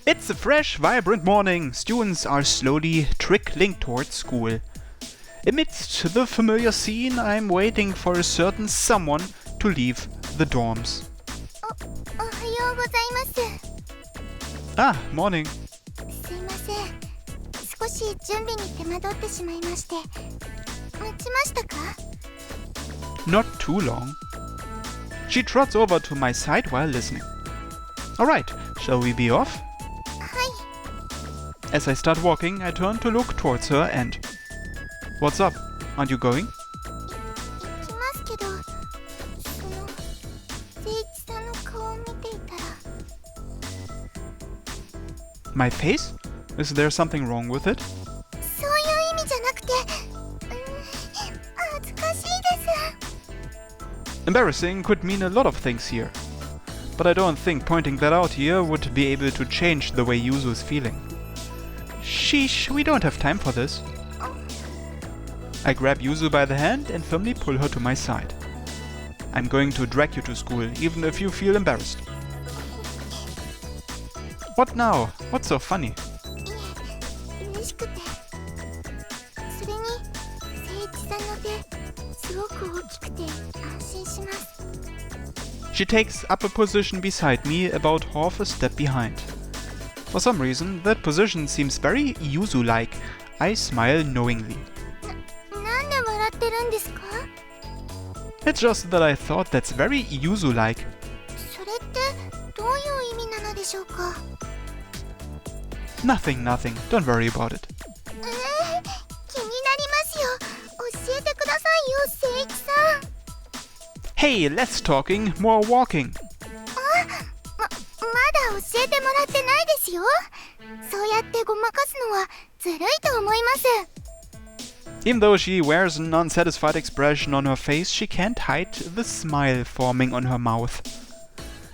It's a fresh, vibrant morning. Students are slowly trickling towards school. Amidst the familiar scene, I'm waiting for a certain someone to leave the dorms. おはようございます。 Ah, morning. すいません。少し準備に手間取ってしまいまして。待ちましたか？ Not too long. She trots over to my side while listening. Alright, shall we be off? はい。 As I start walking, I turn to look towards her and... What's up? Aren't you going? 行きますけど、誠一さんの顔を見ていたら。 My face? Is there something wrong with it? そういう意味じゃなくて、恥ずかしいです。 Embarrassing could mean a lot of things here. But I don't think pointing that out here would be able to change the way Yuzu is feeling. Sheesh, we don't have time for this. I grab Yuzu by the hand and firmly pull her to my side. I'm going to drag you to school, even if you feel embarrassed. What now? What's so funny? いえ、嬉しくて。それに、誠一さんの手、すごく大きくて安心します。 She takes up a position beside me, about half a step behind. For some reason, that position seems very Yuzu-like. I smile knowingly. なんで笑ってるんですか？ It's just that I thought that's very Yuzu-like. それってどういう意味なのでしょうか？ Nothing, nothing. Don't worry about it. 気になりますよ。教えてくださいよ、誠一さん。 Hey, less talking, more walking. まだ教えてもらってないですよ。そうやってごまかすのはずるいと思います。 Even though she wears an unsatisfied expression on her face, she can't hide the smile forming on her mouth.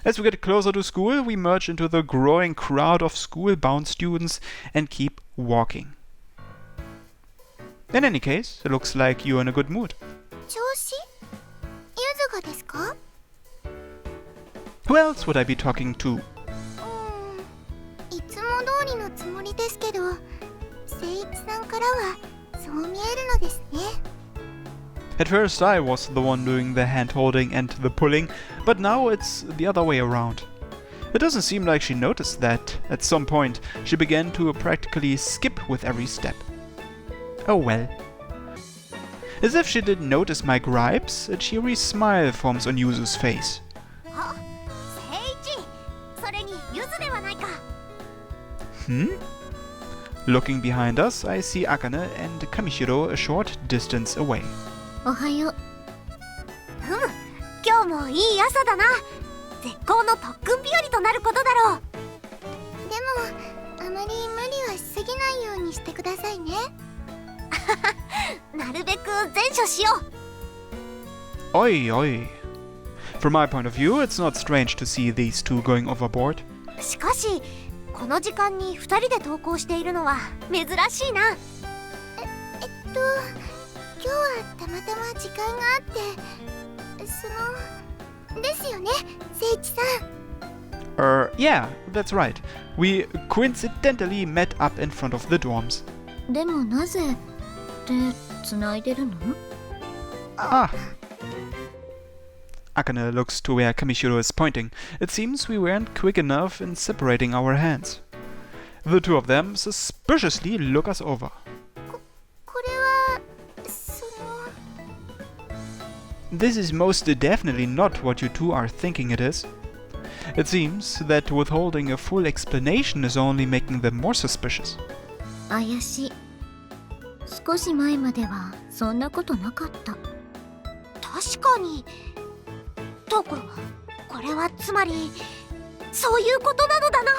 As we get closer to school, we merge into the growing crowd of school-bound students and keep walking. In any case, it looks like you're in a good mood. 調子？ゆずがですか？ Who else would I be talking to? いつも通りのつもりですけど、誠一さんからはそう見えるのですね。 At first I was the one doing the hand-holding and the pulling, but now it's the other way around. It doesn't seem like she noticed that. At some point, she began to practically skip with every step. Oh well. As if she didn't notice my gripes, a cheery smile forms on Yuzu's face. あ、誠一、それにゆずではないか。 Looking behind us, I see Akane and Kamishiro a short distance away. おはよう。今日もいい朝だな。絶好の特訓日和となることだろう。でも、あまり無理はしすぎないようにしてくださいね。なるべく善処しよう。 Oi, oi. From my point of view, it's not strange to see these two going overboard. しかし、この時間に2人で登校しているのは珍しいな。今日はたまたま時間があって、ですよね、誠一さん。Yeah, that's right. We coincidentally met up in front of the dorms. でもなぜ手つないでるの？ Ah. Akane looks to where Kamishiro is pointing. It seems we weren't quick enough in separating our hands. The two of them suspiciously look us over. これはThis is most definitely not what you two are thinking it is. It seems that withholding a full explanation is only making them more suspicious. 怪しい。少し前まではそんなことなかった。確かに。とこれはつまりそういうことなのだな。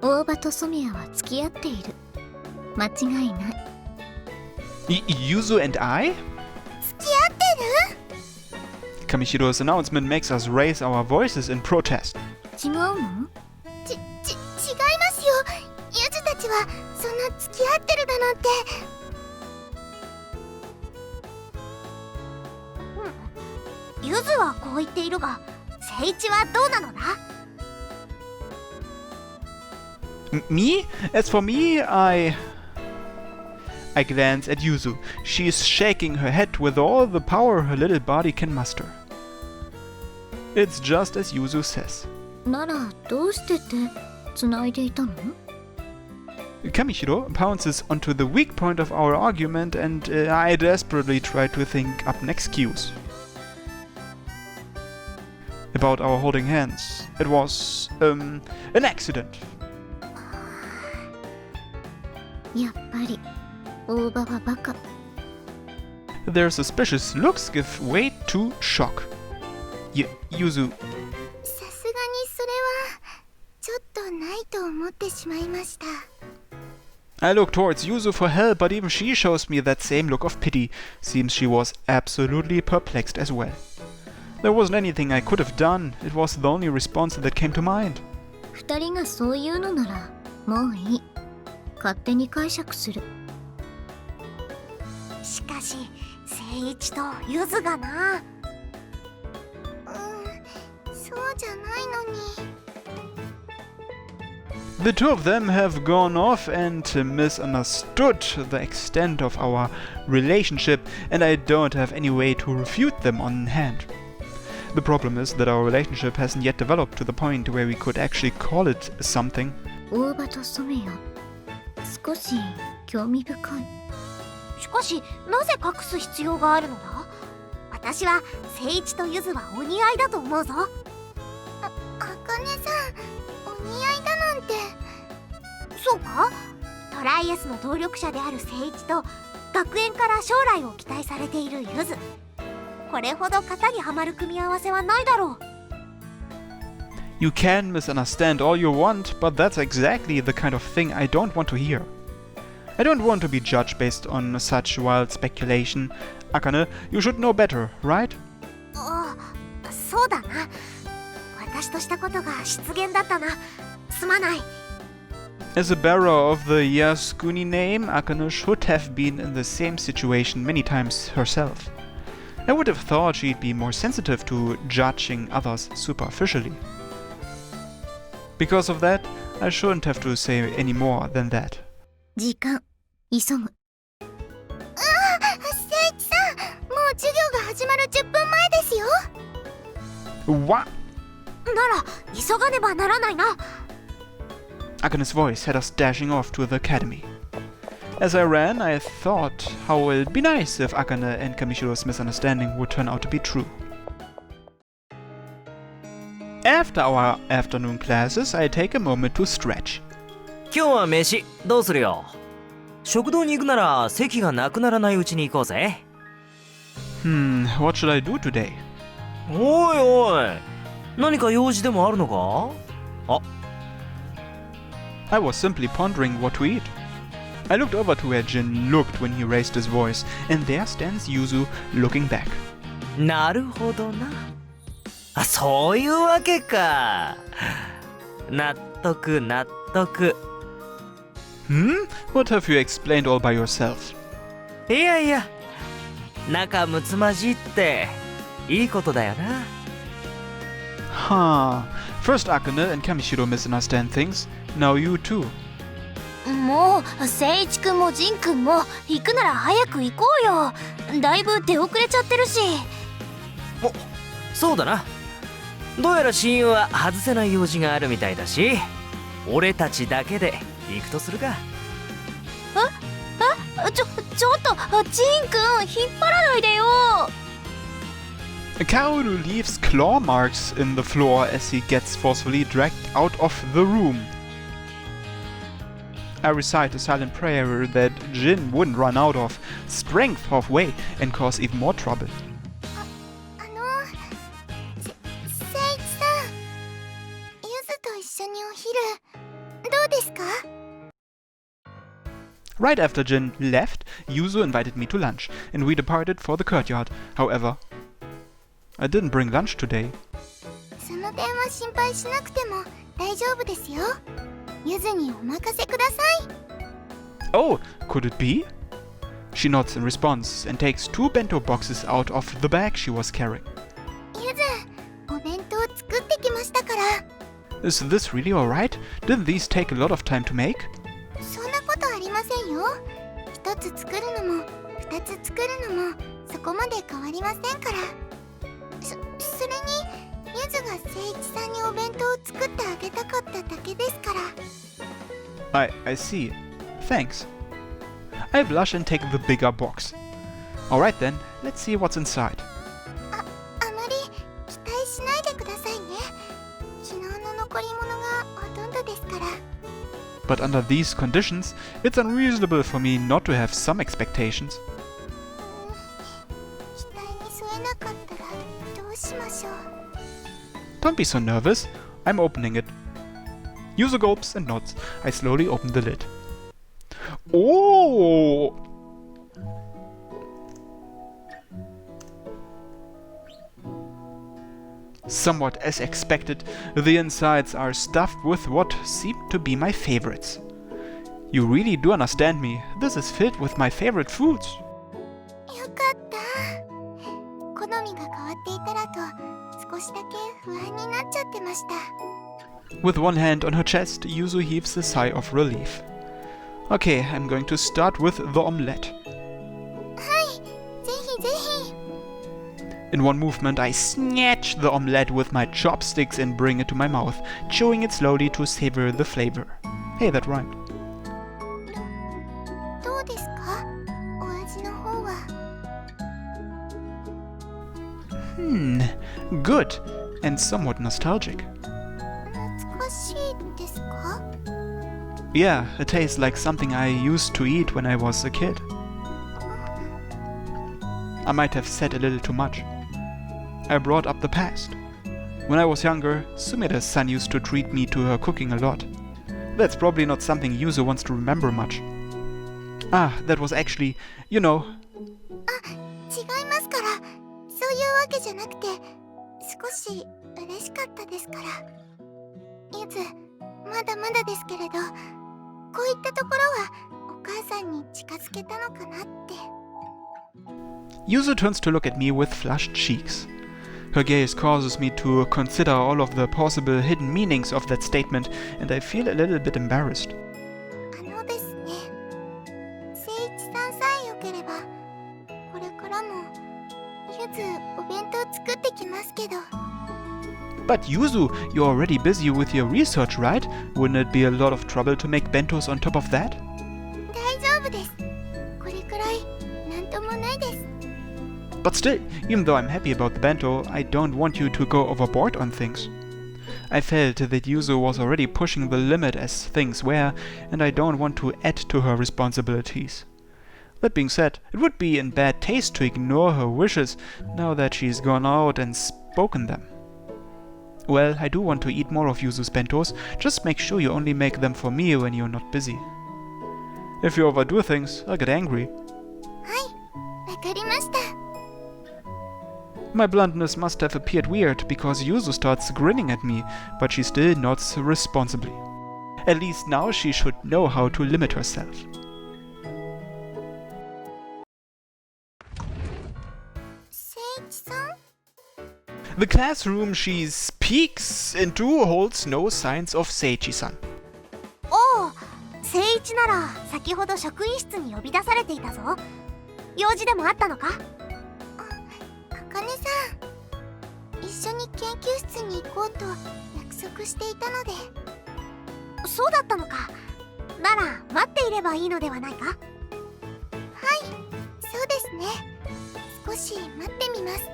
大場と染谷は付き合っている。間違いない。Yuzu and I? 付き合ってる？ Kamishiro's announcement makes us raise our voices in protest. 違うの？違いますよ。ゆずたちはそんな付き合ってるだなんて。ゆずはこう言っているが、誠一はどうなのだ？ Me? As for me, I glance at Yuzu. She is shaking her head with all the power her little body can muster. It's just as Yuzu says. ならどうしてって繋いでいたの？ Kamishiro pounces onto the weak point of our argument, and I desperately try to think up an excuse. About our holding hands. It was, an accident. やっぱり大場はバカ。 Their suspicious looks give way to shock. Yuzu. さすがにそれはちょっとないと思ってしまいました。 I look towards Yuzu for help, but even she shows me that same look of pity. Seems she was absolutely perplexed as well. There wasn't anything I could have done. It was the only response that came to mind. 二人がそう言うのならもういい。勝手に解釈する。しかし誠一とゆずがな。そうじゃないのに。 The two of them have gone off and misunderstood the extent of our relationship, and I don't have any way to refute them on hand. The problem is that our relationship hasn't yet developed to the point where we could actually call it something. 大場と染谷、少し興味深い。しかしなぜ隠す必要があるのだ？私は誠一とゆずはお似合いだと思うぞ。あかねさん、お似合いだなんて。そうか？トライエスの協力者である誠一と学園から将来を期待されているゆず。これほど型にはまる組み合わせはないだろう。You can misunderstand all you want, but that's exactly the kind of thing I don't want to hear. I don't want to be judged based on such wild speculation. Akane, you should know better, right? ああ、そうだな。私としたことが失言だったな。すまない。As a bearer of the Yasukuni name, Akane should have been in the same situation many times herself. I would have thought she'd be more sensitive to judging others superficially. Because of that, I shouldn't have to say any more than that. 時間、急ぐ。ああ、誠一さん、もう授業が始まる10分前ですよ。What? なら、急がねばならないな。Akane's voice had us dashing off to the academy. As I ran, I thought how it'd be nice if Akane and Kamishiro's misunderstanding would turn out to be true. After our afternoon classes, I take a moment to stretch. 今日は飯どうするよ？食堂に行くなら席がなくならないうちに行こうぜ。What should I do today? おいおい、何か用事でもあるのか？あ、I was simply pondering what to eat. I looked over to where Jin looked when he raised his voice, and there stands Yuzu looking back. なるほどな。あ、そういうわけか。納得納得。What have you explained all by yourself? いやいや、仲睦まじいっていいことだよな。Huh. First Akane and Kamishiro misunderstand things. Now you too. もう、誠一くんもジンくんも行くなら早く行こうよ。だいぶ出遅れちゃってるし。お、そうだな。どうやら親友は外せない用事があるみたいだし、俺たちだけで行くとするか。ちょっと、ジンくん引っ張らないでよ。Kaoru leaves claw marks in the floor as he gets forcefully dragged out of the room. I recite a silent prayer that Jin wouldn't run out of strength halfway and cause even more trouble. 誠一さん、ゆずと一緒にお昼どうですか？ Right after Jin left, Yuzu invited me to lunch, and we departed for the courtyard. However, I didn't bring lunch today. その点は心配しなくても大丈夫ですよ。ゆずにお任せください。Oh, could it be? She nods in response and takes 2 bento boxes out of the bag she was carrying. ゆず、お弁当作ってきましたから。Is this really alright? Didn't these take a lot of time to make? そんなことありませんよ。一つ作るのも二つ作るのもそこまで変わりませんから。それにゆずが誠一さんにお弁当を作ってあげたかっただけですから。I see. Thanks. I blush and take the bigger box. Alright then, let's see what's inside. あまり期待しないでくださいね。昨日の残り物がほとんどですから。But under these conditions, it's unreasonable for me not to have some expectations. 期待に添えなかったらどうしましょう。 Don't be so nervous. I'm opening it. Yuzu gulps and nods. I slowly open the lid. Oh! Somewhat as expected, the insides are stuffed with what seem to be my favorites. You really do understand me. This is filled with my favorite foods. よかった。好みが変わっていたらと少しだけ不安になっちゃってました。 With one hand on her chest, Yuzu heaves a sigh of relief. Okay, I'm going to start with the omelette. はい、ぜひぜひ。 In one movement, I snatch the omelette with my chopsticks and bring it to my mouth, chewing it slowly to savor the flavor. Hey, that rhymed. どうですか？お味の方は。Good, and somewhat nostalgic. 懐かしいですか？ Yeah, it tastes like something I used to eat when I was a kid. I might have said a little too much. I brought up the past. When I was younger, Sumida's son used to treat me to her cooking a lot. That's probably not something Yuzu wants to remember much. Ah, that was actually, you know. 違いますから。そういうわけじゃなくて、少し嬉しかったですから。ゆず、まだまだですけれど、こういったところはお母さんに近づけたのかなって。 Yuzu turns to look at me with flushed cheeks. Her gaze causes me to consider all of the possible hidden meanings of that statement, and I feel a little bit embarrassed. ですね。誠一さんさえよければ、これからもゆずお弁当作ってきますけど。 But Yuzu, you're already busy with your research, right? Wouldn't it be a lot of trouble to make bentos on top of that? 大丈夫です。これくらいなんともないです。 But still, even though I'm happy about the bento, I don't want you to go overboard on things. I felt that Yuzu was already pushing the limit as things were, and I don't want to add to her responsibilities. That being said, it would be in bad taste to ignore her wishes now that she's gone out and spoken them. Well, I do want to eat more of Yuzu's bentos, just make sure you only make them for me when you're not busy. If you overdo things, I'll get angry. はい、わかりました。 My bluntness must have appeared weird because Yuzu starts grinning at me, but she still nods responsibly. At least now she should know how to limit herself. The classroom she peeks into holds no signs of Seiichi-san. おお、誠一なら先ほど職員室に呼び出されていたぞ。用事でもあったのか？あかねさん、一緒に研究室に行こうと約束していたので。そうだったのか。なら待っていればいいのではないか？はい、そうですね。少し待ってみます。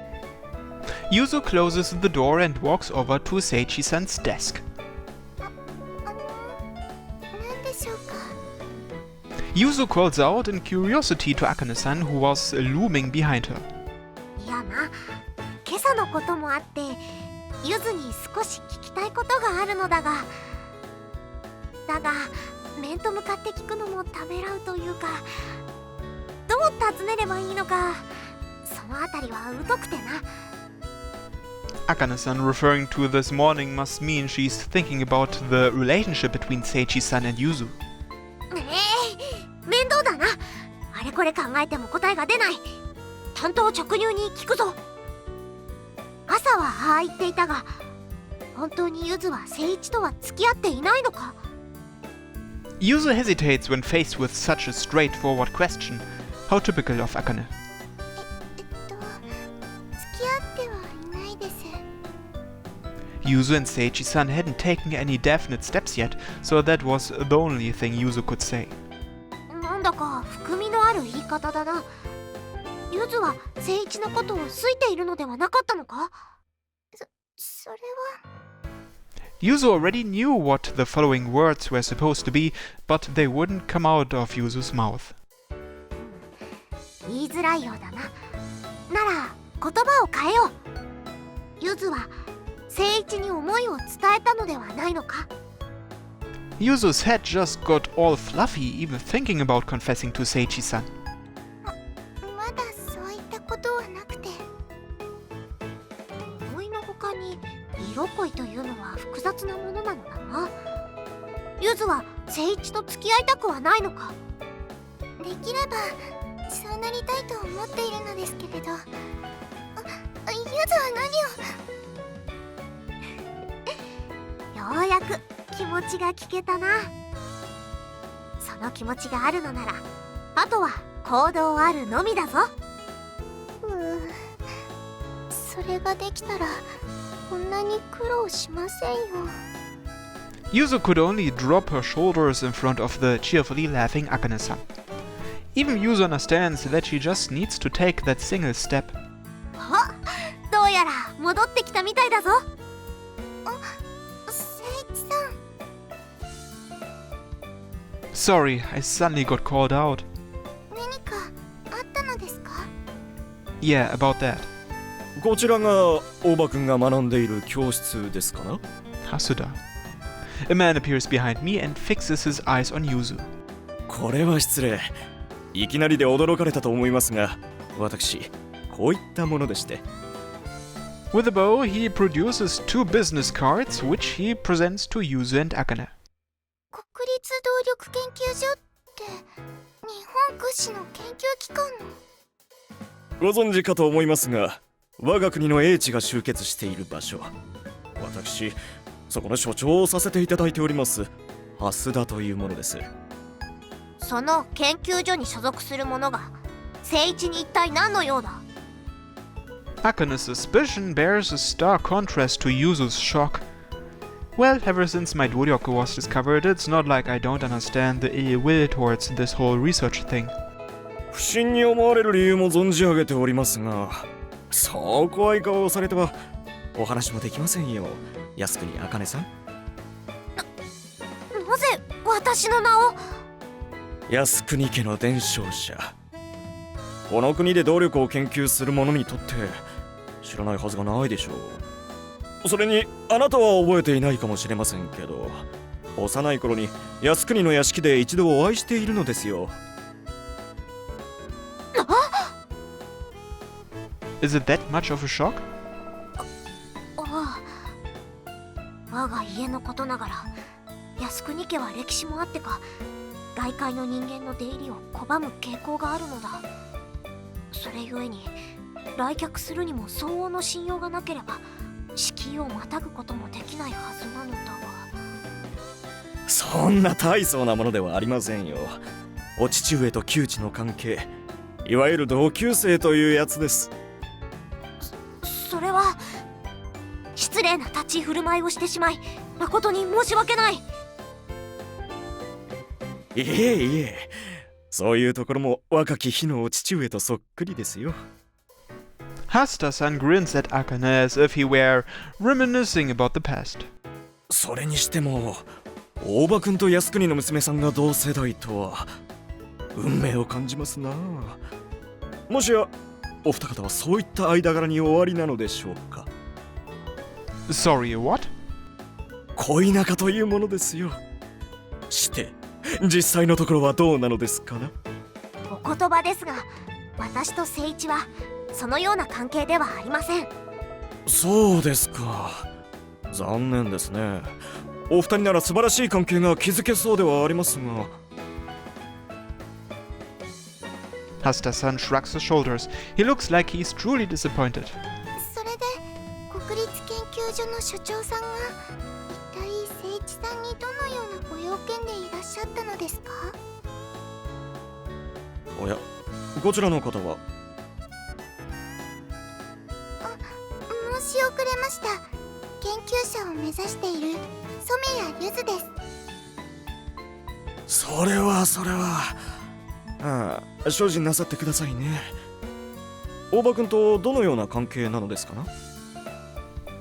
Yuzu closes the door and walks over to Seiichi-san's desk. なんでしょうか。 Yuzu calls out in curiosity to Akane-san, who was looming behind her. いやな、今朝のこともあってゆずに少し聞きたいことがあるのだが面と向かって聞くのもためらうというか、どう尋ねればいいのか、そのあたりは疎くてな。 Akane-san referring to this morning must mean she's thinking about the relationship between Seiichi-san and Yuzu. 面倒だな。あれこれ考えても答えが出ない。担当直入に聞くぞ。朝はああ言っていたが、本当にゆずは誠一とは付き合っていないのか？ Yuzu hesitates when faced with such a straightforward question. How typical of Akane. 付き合ってはいないです。 Yuzu and Seiichi-san hadn't taken any definite steps yet, so that was the only thing Yuzu could say. なんだか含みのある言い方だな。ゆずは誠一のことを好いているのではなかったのか？それは。 Yuzu already knew what the following words were supposed to be, but they wouldn't come out of Yuzu's mouth. 言いづらいようだな。なら言葉を変えよう。ゆずは誠一に思いを伝えたのではないのか？ Yuzu's head just got all fluffy even thinking about confessing to Seiichi-san. まだそういったことはなくて。思いのほかに色恋というのは複雑なものなのだな。ゆずは誠一と付き合いたくはないのか？できればそうなりたいと思っているのですけれど。ゆずは何をようやく気持ちが聞けたな。その気持ちがあるのならあとは行動あるのみだぞ。それができたらこんなに苦労しませんよ。 Yuzu could only drop her shoulders in front of the cheerfully laughing Akane-san. Even Yuzu understands that she just needs to take that single step. あ、どうやら戻ってきたみたいだぞ。誠一さん。 Sorry, I suddenly got called out. 何かあったのですか？ Yeah, about that. こちらが大場君が学んでいる教室ですかな？ Hasuda. A man appears behind me and fixes his eyes on Yuzu. これは失礼。いきなりで驚かれたと思いますが、私こういったものでして。 With a bow, he produces 2 business cards, which he presents to Yuzu and Akane. 国立動力研究所って日本屈指の研究機関の。ご存知かと思いますが、我が国の英知が集結している場所。私そこの所長をさせていただいております蓮田というものです。その研究所に所属する者が誠一に一体何の用だ？ Akane's suspicion bears a stark contrast to Yuzu's shock. Well, ever since my doryoku was discovered, it's not like I don't understand the ill will towards this whole research thing. 不審に思われる理由も存じ上げておりますが、そう怖い顔をされてはお話もできませんよ、靖国茜さん。なぜ私の名を？靖国家の伝承者。この国で動力を研究する者にとって知らないはずがないでしょう。それにあなたは覚えていないかもしれませんけど、幼い頃に靖国の屋敷で一度お会いしているのですよ。Is it that much of a shock? ああ、我が家のことながら靖国家は歴史もあってか外界の人間の出入りを拒む傾向があるのだ。それゆえに来客するにも相応の信用がなければ敷居をまたぐこともできないはずなのだが。そんな大層なものではありませんよ。お父上と旧知の関係、いわゆる同級生というやつです。それは失礼な立ち振る舞いをしてしまい誠に申し訳ない。いえいえ、そういうところも若き日のお父上とそっくりですよ。Hasta-san grins at Akane as if he were reminiscing about the past. それにしても大場君と靖国の娘さんが同世代とは運命を感じますな。もしやお二方はそういった間柄に終わりなのでしょうか。 Sorry, what? 恋仲というものですよ。して実際のところはどうなのですかな。お言葉ですが私と誠一はそのような関係ではありません。そうですか。残念ですね。お二人なら素晴らしい関係が築けそうではありますが。Hasta-san shrugs his shoulders. He looks like he's truly disappointed. それで国立研究所の所長さんが一体誠一さんにどのようなご用件でいらっしゃったのですか？おや、こちらの方は？申し遅れました。研究者を目指している染谷ゆずです。それはああ、精進なさってくださいね。大場君とどのような関係なのですかな？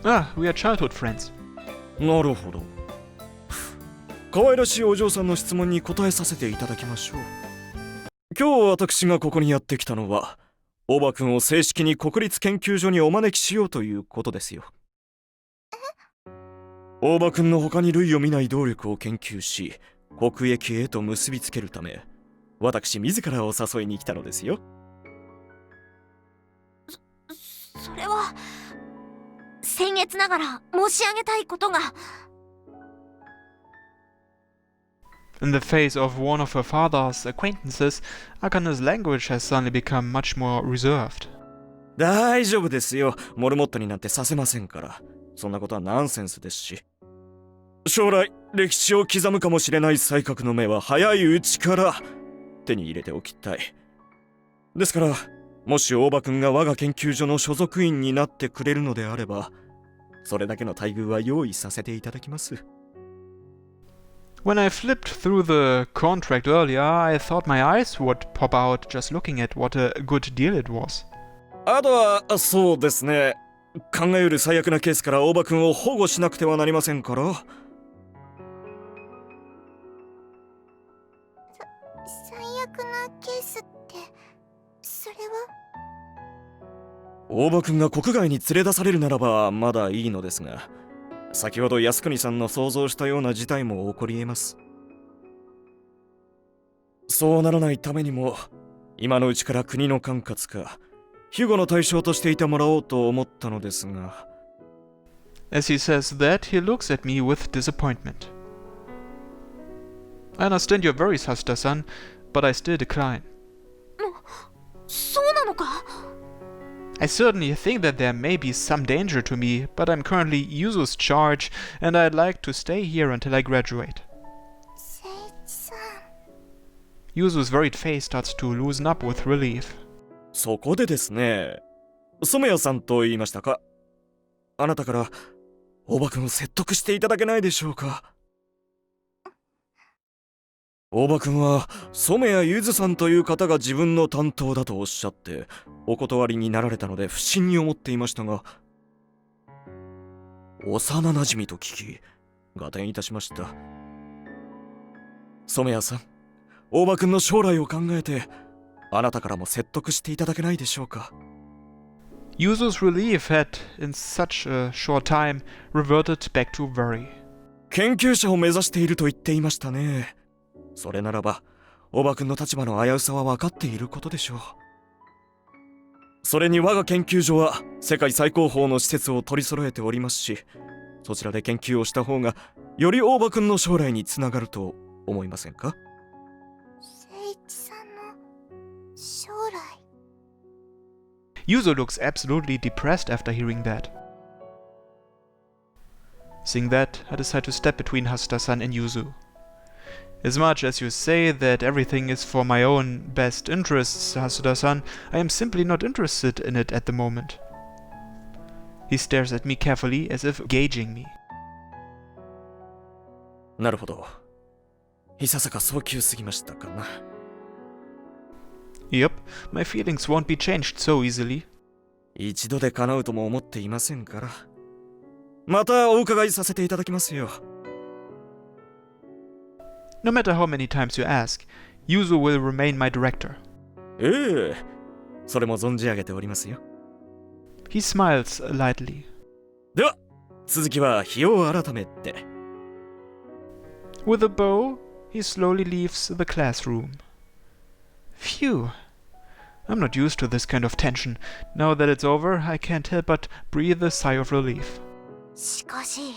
Ah, we are childhood friends. なるほど。可愛らしいお嬢さんの質問に答えさせていただきましょう。今日私がここにやってきたのは、大場君を正式に国立研究所にお招きしようということですよ。大場君の他に類を見ない動力を研究し、国益へと結びつけるため、私自らお誘いに来たのですよ。それは僭越ながら申し上げたいことが。In the face of one of her father's acquaintances, Akane's language has suddenly become much more reserved. 大丈夫ですよ。モルモットになんてさせませんから。そんなことはナンセンスですし。将来、歴史を刻むかもしれない才覚の芽は早いうちから手に入れておきたい。ですから、もし大場君が我が研究所の所属員になってくれるのであれば、それだけの待遇は用意させていただきます。When I flipped through the contract earlier, I thought my eyes would pop out just looking at what a good deal it was. あとは、そうですね。考えうる最悪なケースから大場君を保護しなくてはなりませんから。最悪なケースって、それは？大場君が国外に連れ出されるならばまだいいのですが、先ほど靖国さんの想像したような事態も起こり得ます。そうならないためにも、今のうちから国の管轄か庇護の対象としていてもらおうと思ったのですが。 As he says that, he looks at me with disappointment. I understand your worries, Hasuda-san, but I still decline. そうなのか？ I certainly think that there may be some danger to me, but I'm currently Yuzu's charge, and I'd like to stay here until I graduate. 誠一さん。Yuzu's worried face starts to loosen up with relief. そこでですね、染谷さんと言いましたか。あなたから大場君を説得していただけないでしょうか。大場君は染谷ゆずさんという方が自分の担当だとおっしゃってお断りになられたので不審に思っていましたが、幼なじみと聞き合点いたしました。染谷さん、大場君の将来を考えてあなたからも説得していただけないでしょうか。Yuzu's relief had, in such a short time, reverted back to worry. 研究者を目指していると言っていましたね。それならば、大場君の立場の危うさは分かっていることでしょう。それに我が研究所は世界最高峰の施設を取り揃えておりますし、そちらで研究をした方がより大場君の将来につながると思いませんか？誠一さんの将来。Yuzu looks absolutely depressed after hearing that. Seeing that, I decide to step between Hasuda-san and Yuzu. As much as you say that everything is for my own best interests, Hasuda-san, I am simply not interested in it at the moment. He stares at me carefully, as if gauging me. なるほど。いささか早急すぎましたかな。Yep, my feelings won't be changed so easily. 一度で叶うとも思っていませんから。またお伺いさせていただきますよ。No matter how many times you ask, Yuzu will remain my director. ええ、それも存じ上げておりますよ。He smiles lightly. では、続きは日を改めて。With a bow, he slowly leaves the classroom. Phew. I'm not used to this kind of tension. Now that it's over, I can't help but breathe a sigh of relief. しかし、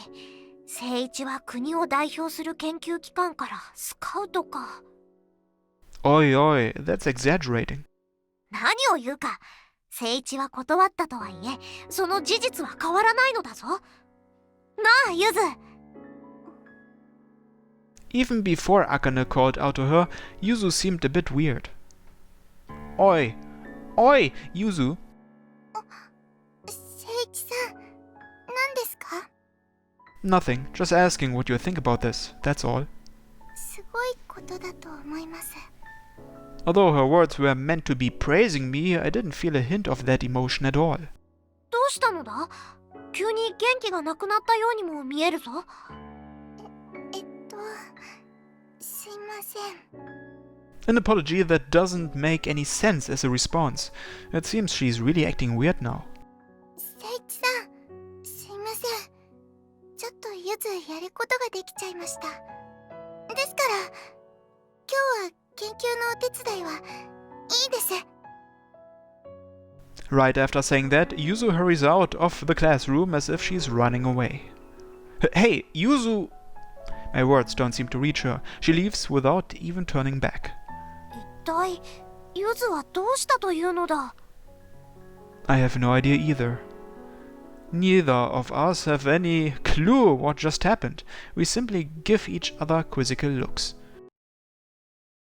誠一は国を代表する研究機関からスカウトか。Oi oi, that's exaggerating. 何を言うか、誠一は断ったとはいえ、その事実は変わらないのだぞ。なあ、ゆず。 Even before Akane called out to her, Yuzu seemed a bit weird. Oi! Oi, Yuzu! 聖一さん、何ですか？ Nothing, just asking what you think about this, that's all. すごいことだと思います。 Although her words were meant to be praising me, I didn't feel a hint of that emotion at all. どうしたのだ？急に元気がなくなったようにも見えるぞ。すいません。 An apology that doesn't make any sense as a response. It seems she's really acting weird now. 聖一さん、すいません。ちょっとゆずやることができちゃいました。ですから、今日は研究のお手伝いはいいです。 Right after saying that, Yuzu hurries out of the classroom as if she's running away. Hey, Yuzu! My words don't seem to reach her. She leaves without even turning back. 一体、ゆずはどうしたというのだ？ I have no idea either. Neither of us have any clue what just happened. We simply give each other quizzical looks.